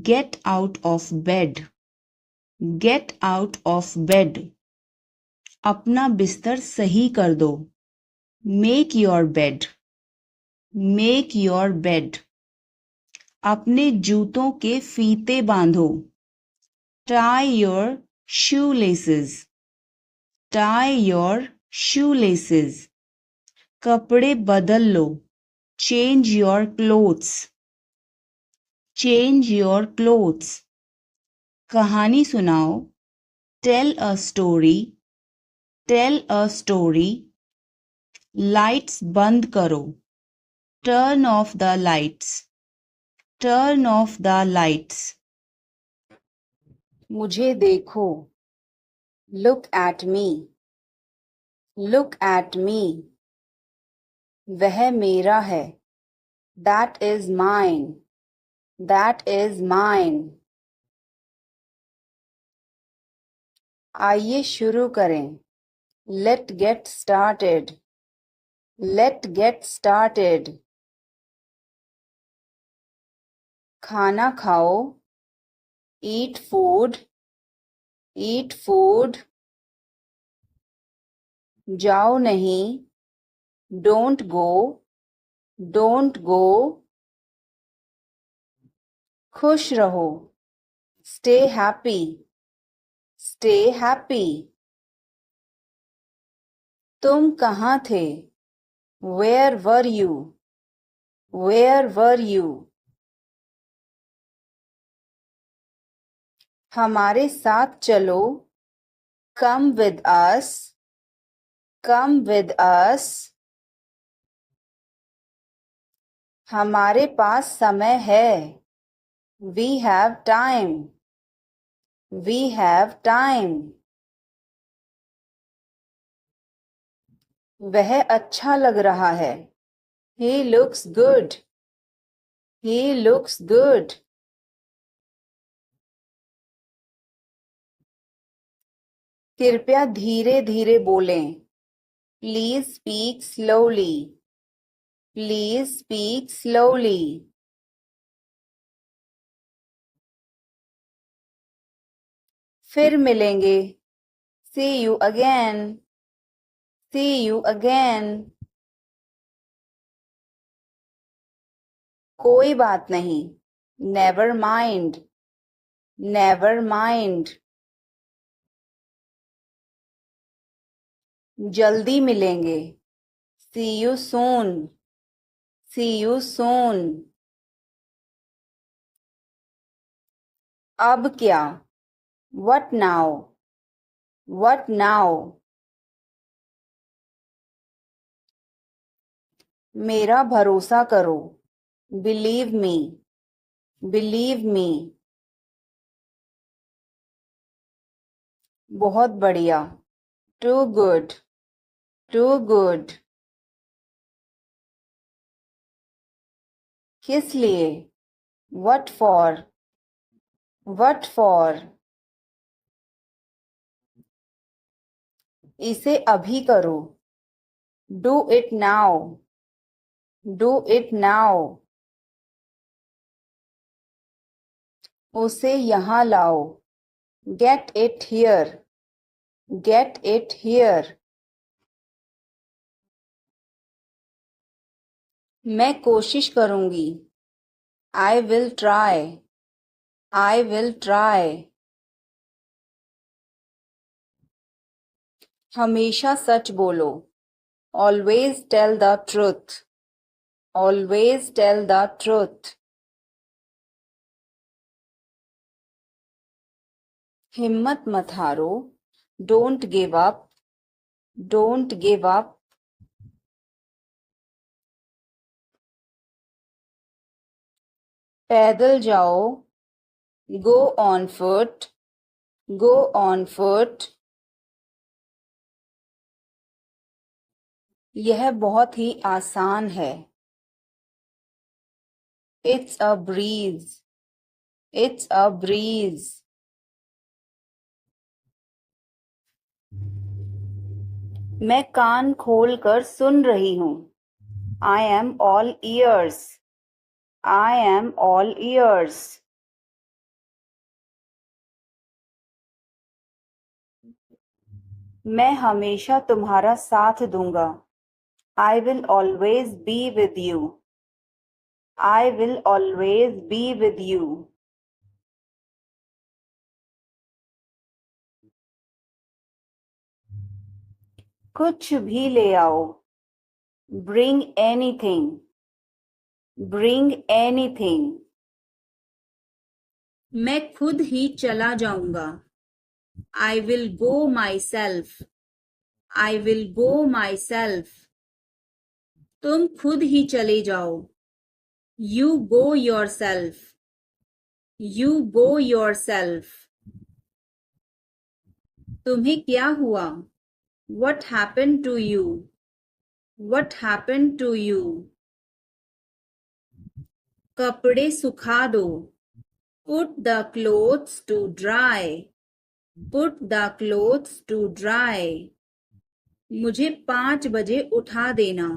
Speaker 1: Get out of bed. Get out of bed. अपना बिस्तर सही कर दो. Make your bed. Make your bed. अपने जूतों के फीते बांधो. Tie your shoelaces. Tie your shoelaces. कपड़े बदल लो. Change your clothes. Change your clothes. कहानी सुनाओ. Tell a story. Tell a story. Lights बंद करो. Turn off the lights. Turn off the lights. मुझे देखो. Look at me. Look at me. वह मेरा है. That is mine. That is mine. आइए शुरू करें. Let's get started. Let's get started. खाना खाओ. Eat food. Eat food. जाओ नहीं. Don't go. Don't go. खुश रहो. Stay happy. Stay happy. तुम कहाँ थे? Where were you? Where were you? हमारे साथ चलो. Come with us. Come with us. हमारे पास समय है. We have time. We have time. वह अच्छा लग रहा है. He looks good. He looks good. कृपया धीरे धीरे बोलें. Please speak slowly. Please speak slowly. फिर मिलेंगे. See you again. See you again. कोई बात नहीं. Never mind. Never mind. जल्दी मिलेंगे. See you soon. See you soon. अब क्या? What now? What now? मेरा भरोसा करो. Believe me. Believe me. बहुत बढ़िया. Too good. Too good. किस लिए? What for? What for? इसे अभी करो. Do it now. Do it now. उसे यहाँ लाओ. Get it here. Get it here. मैं कोशिश करूंगी. I will try. I will try. हमेशा सच बोलो. Always tell the truth. Always tell the truth. हिम्मत मत हारो. Don't give up. Don't give up. पैदल जाओ. Go on foot. Go on foot. यह बहुत ही आसान है. It's a breeze. It's a breeze. मैं कान खोल कर सुन रही हूँ. I am all ears. I am all ears. मैं हमेशा तुम्हारा साथ दूंगा. I will always be with you. I will always be with you. कुछ भी ले आओ. Bring anything. Bring anything. मैं खुद ही चला जाऊंगा. I will go myself. I will go myself. तुम खुद ही चले जाओ. You go yourself. You go yourself. तुम्हें क्या हुआ? What happened to you? What happened to you? कपड़े सुखा दो. Put the clothes to dry. Put the clothes to dry. मुझे 5 बजे उठा देना.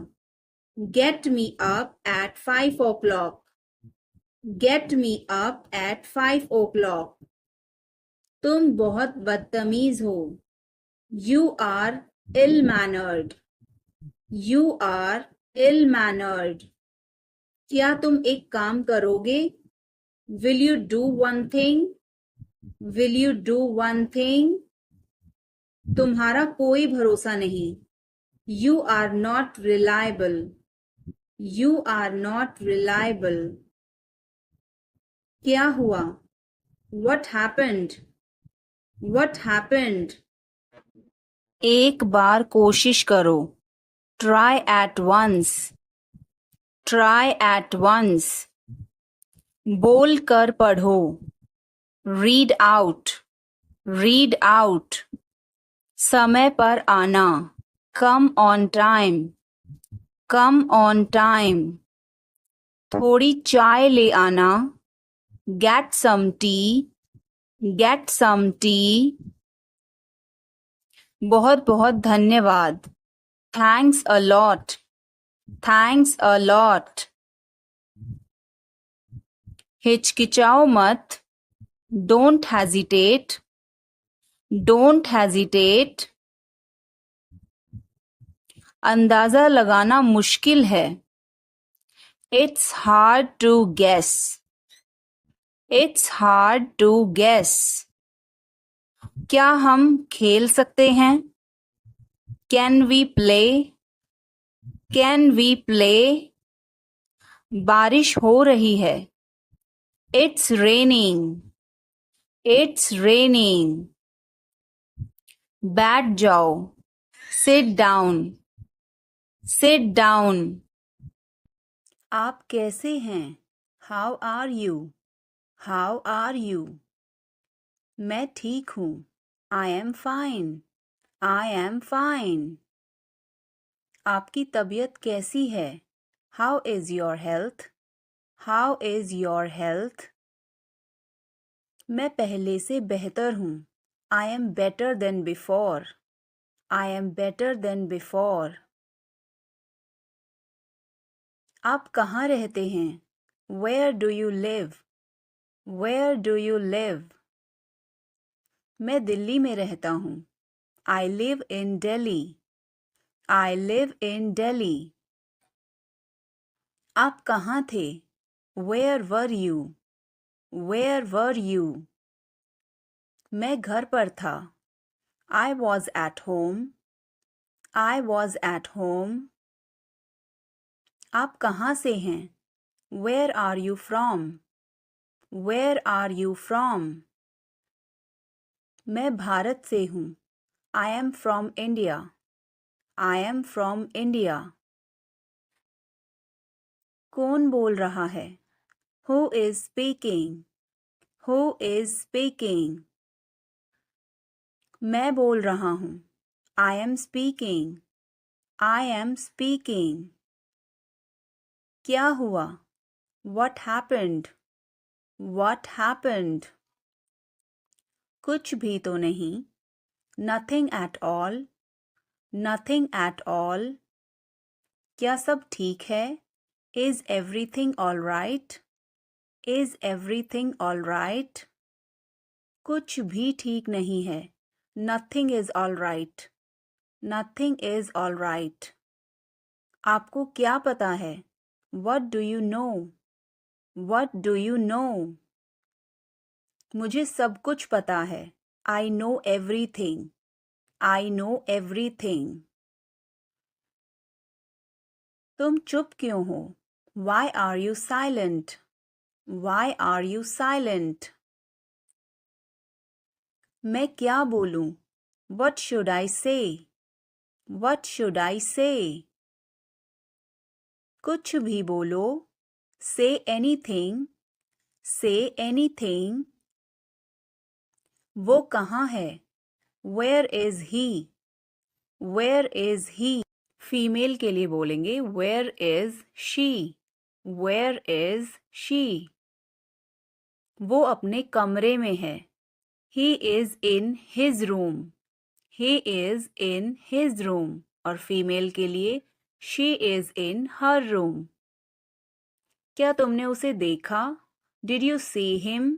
Speaker 1: Get me up at 5 o'clock. Get me up at 5 o'clock. तुम बहुत बदतमीज हो. You are ill-mannered. You are ill-mannered. क्या तुम एक काम करोगे? Will you do one thing? Will you do one thing? तुम्हारा कोई भरोसा नहीं. You are not reliable. You are not reliable. क्या हुआ? What happened? What happened? एक बार कोशिश करो. Try at once. Try at once. बोल कर पढ़ो. Read out. Read out. समय पर आना. Come on time. Come on time. थोड़ी चाय ले आना. Get some tea. Get some tea. बहुत बहुत धन्यवाद. Thanks a lot. Thanks a lot. हिचकिचाओ मत. Don't hesitate. Don't hesitate. अंदाजा लगाना मुश्किल है. It's hard to guess. It's hard to guess. क्या हम खेल सकते हैं? Can we play? Can we play? बारिश हो रही है. It's raining. It's raining. बैठ जाओ. Sit down. Sit down. आप कैसे हैं? How are you? How are you? मैं ठीक हूँ. I am fine. I am fine. आपकी तबीयत कैसी है? How is your health? How is your health? मैं पहले से बेहतर हूँ. I am better than before. I am better than before. आप कहाँ रहते हैं? Where do you live? Where do you live? मैं दिल्ली में रहता हूँ. I live in Delhi. I live in Delhi. आप कहाँ थे? Where were you? Where were you? मैं घर पर था. I was at home. I was at home. आप कहाँ से हैं? Where are you from? Where are you from? मैं भारत से हूँ. I am from India. I am from India. कौन बोल रहा है? Who is speaking? Who is speaking? मैं बोल रहा हूँ. I am speaking. I am speaking. क्या हुआ? What happened? What happened? कुछ भी तो नहीं. Nothing at all. Nothing at all. क्या सब ठीक है? Is everything all right? Is everything all right? कुछ भी ठीक नहीं है. Nothing is all right. Nothing is all right. आपको क्या पता है? What do you know? What do you know? मुझे सब कुछ पता है. I know everything. I know everything. तुम चुप क्यों हो? Why are you silent? Why are you silent? मैं क्या बोलूं? What should I say? What should I say? कुछ भी बोलो. Say anything. Say anything. वो कहाँ है? Where is he? Where is he? Female के लिए बोलेंगे Where is she? Where is she? वो अपने कमरे में है. He is in his room. He is in his room. और फीमेल के लिए She is in her room. क्या तुमने उसे देखा? Did you see him?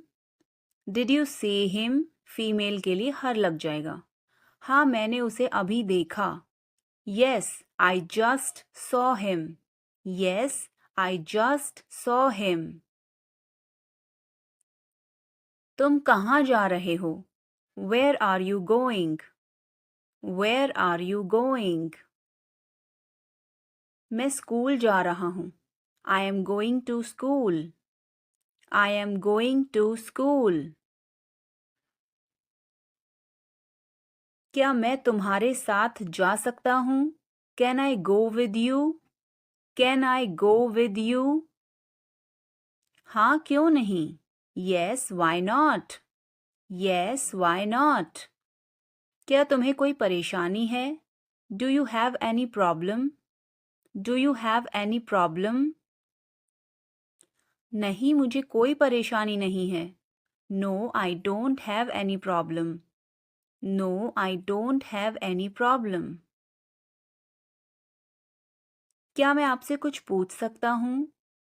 Speaker 1: Did you see him? Female के लिए हर लग जाएगा. हाँ मैंने उसे अभी देखा. Yes, I just saw him. Yes, I just saw him. तुम कहाँ जा रहे हो? Where are you going? Where are you going? मैं स्कूल जा रहा हूँ. I am going to school. I am going to school. क्या मैं तुम्हारे साथ जा सकता हूँ? Can I go with you? Can I go with you? हाँ क्यों नहीं? Yes, why not? Yes, why not? क्या तुम्हें कोई परेशानी है? Do you have any problem? Do you have any problem? नहीं मुझे कोई परेशानी नहीं है. No, I don't have any problem. No, I don't have any problem. क्या मैं आपसे कुछ पूछ सकता हूँ?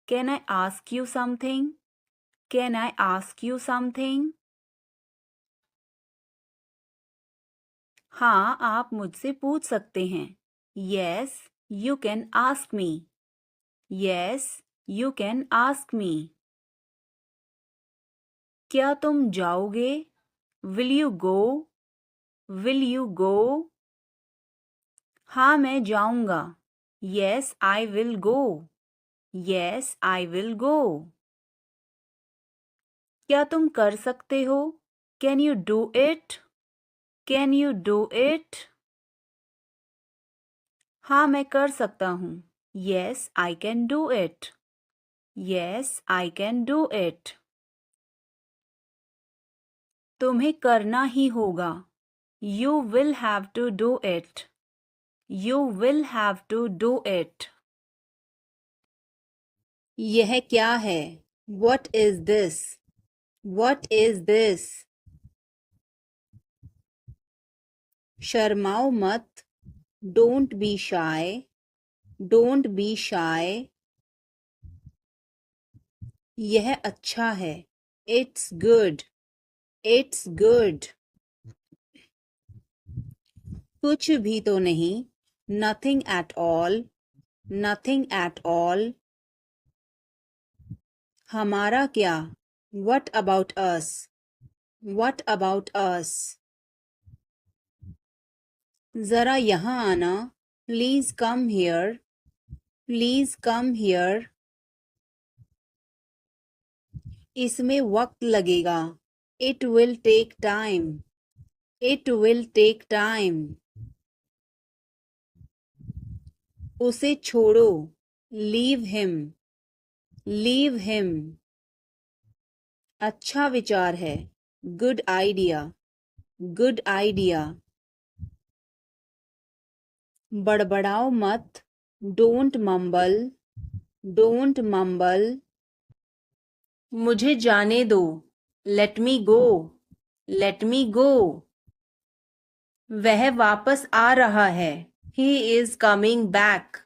Speaker 1: Can I ask you something? Can I ask you something? हाँ आप मुझसे पूछ सकते हैं. Yes, you can ask me. Yes, you can ask me. क्या तुम जाओगे? Will you go? Will you go? हाँ मैं जाऊंगा. Yes, I will go. Yes, I will go. क्या तुम कर सकते हो? Can you do it? Can you do it? हाँ मैं कर सकता हूँ. Yes, I can do it. Yes, I can do it. तुम्हें करना ही होगा. You will have to do it. You will have to do it. यह क्या है? What is this? What is this? शर्माओ मत. Don't be shy. Don't be shy. यह अच्छा है. It's good. It's good. कुछ भी तो नहीं. Nothing at all. Nothing at all. हमारा क्या? What about us? What about us? जरा यहाँ आना. Please come here. Please come here. इसमें वक्त लगेगा. It will take time. It will take time. उसे छोड़ो. Leave him. Leave him. अच्छा विचार है. Good idea. Good idea. बड़बड़ाओ मत. Don't mumble. Don't mumble. मुझे जाने दो. Let me go. Let me go. वह वापस आ रहा है. He is coming back.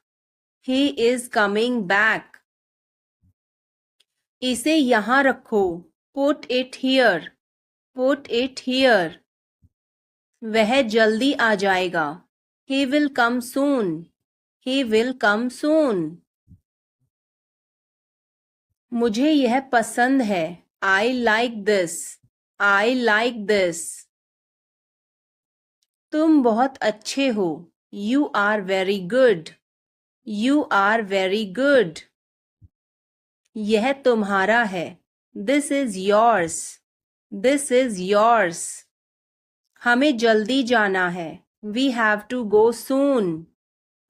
Speaker 1: He is coming back. इसे यहाँ रखो. Put it here. Put it here. वह जल्दी आ जाएगा. He will come soon. He will come soon. मुझे यह पसंद है. I like this. I like this. तुम बहुत अच्छे हो. You are very good. You are very good. यह तुम्हारा है. This is yours. This is yours. हमें जल्दी जाना है. We have to go soon.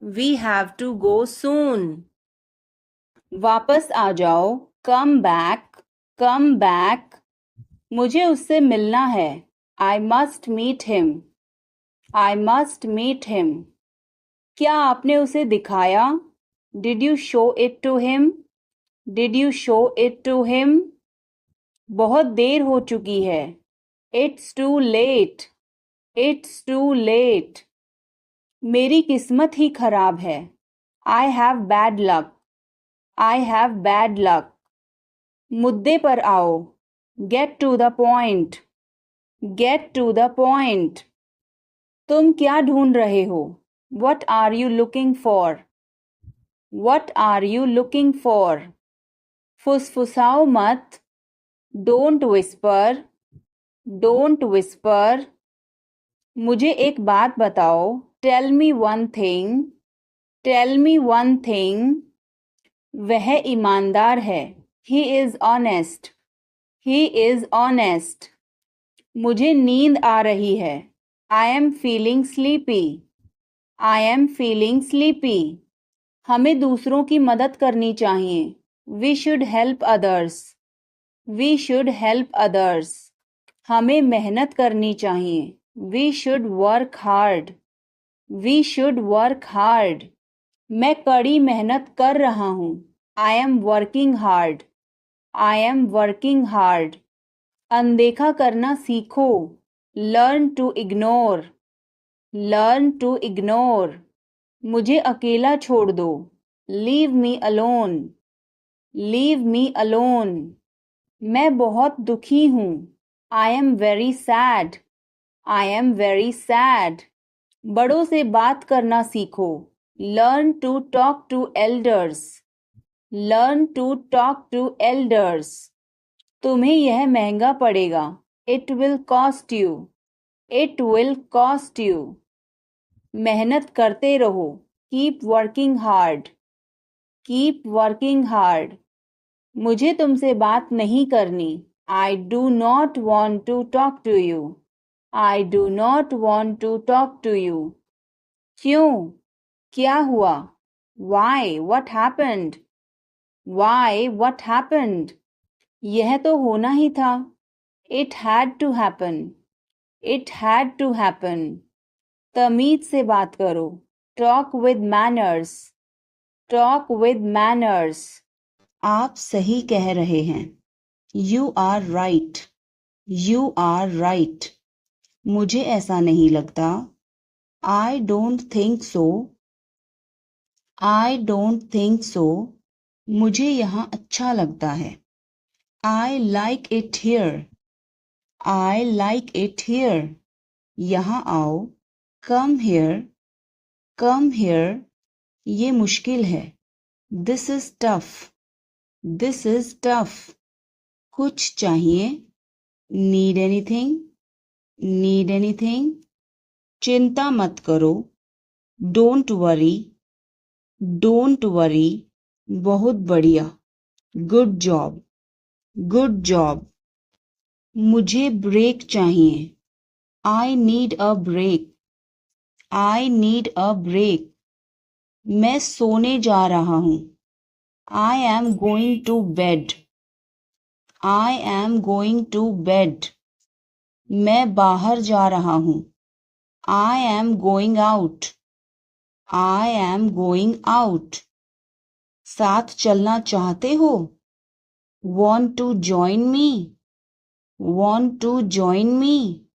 Speaker 1: We have to go soon. वापस आ जाओ. Come back. Come back. मुझे उससे मिलना है. I must meet him. I must meet him. क्या आपने उसे दिखाया? Did you show it to him? Did you show it to him? बहुत देर हो चुकी है. It's too late. It's too late. मेरी किस्मत ही खराब है. I have bad luck. I have bad luck. मुद्दे पर आओ. Get to the point. Get to the point. तुम क्या ढूंढ रहे हो? What are you looking for? What are you looking for? फुसफुसाओ मत. Don't whisper. Don't whisper. मुझे एक बात बताओ. Tell me one thing. Tell me one thing. वह ईमानदार है. He is honest. He is honest. मुझे नींद आ रही है. I am feeling sleepy. I am feeling sleepy. हमें दूसरों की मदद करनी चाहिए. We should help others. We should help others. हमें मेहनत करनी चाहिए. We should work hard. We should work hard. मैं कड़ी मेहनत कर रहा हूँ. I am working hard. I am working hard. अनदेखा करना सीखो. Learn to ignore. Learn to ignore. मुझे अकेला छोड़ दो. Leave me alone. Leave me alone. मैं बहुत दुखी हूँ. I am very sad. I am very sad. बड़ों से बात करना सीखो. Learn to talk to elders. Learn to talk to elders. तुम्हें यह महंगा पड़ेगा. It will cost you. It will cost you. मेहनत करते रहो. Keep working hard. Keep working hard. मुझे तुमसे बात नहीं करनी. I do not want to talk to you. I do not want to talk to you. क्यों? क्या हुआ? Why? What happened? Why? What happened? यह तो होना ही था. It had to happen. It had to happen. तमीज से बात करो. Talk with manners. Talk with manners. आप सही कह रहे हैं. You are right. You are right. मुझे ऐसा नहीं लगता. I don't think so. I don't think so. मुझे यहाँ अच्छा लगता है. I like it here. I like it here. यहाँ आओ. Come here. Come here. ये मुश्किल है. This is tough. This is tough. कुछ चाहिए. Need anything? Need anything? चिंता मत करो. Don't worry. Don't worry. बहुत बढ़िया. Good job. Good job. मुझे ब्रेक चाहिए. I need a break. I need a break. मैं सोने जा रहा हूँ. I am going to bed. I am going to bed. मैं बाहर जा रहा हूँ. I am going out. I am going out. साथ चलना चाहते हो? Want to join me? Want to join me?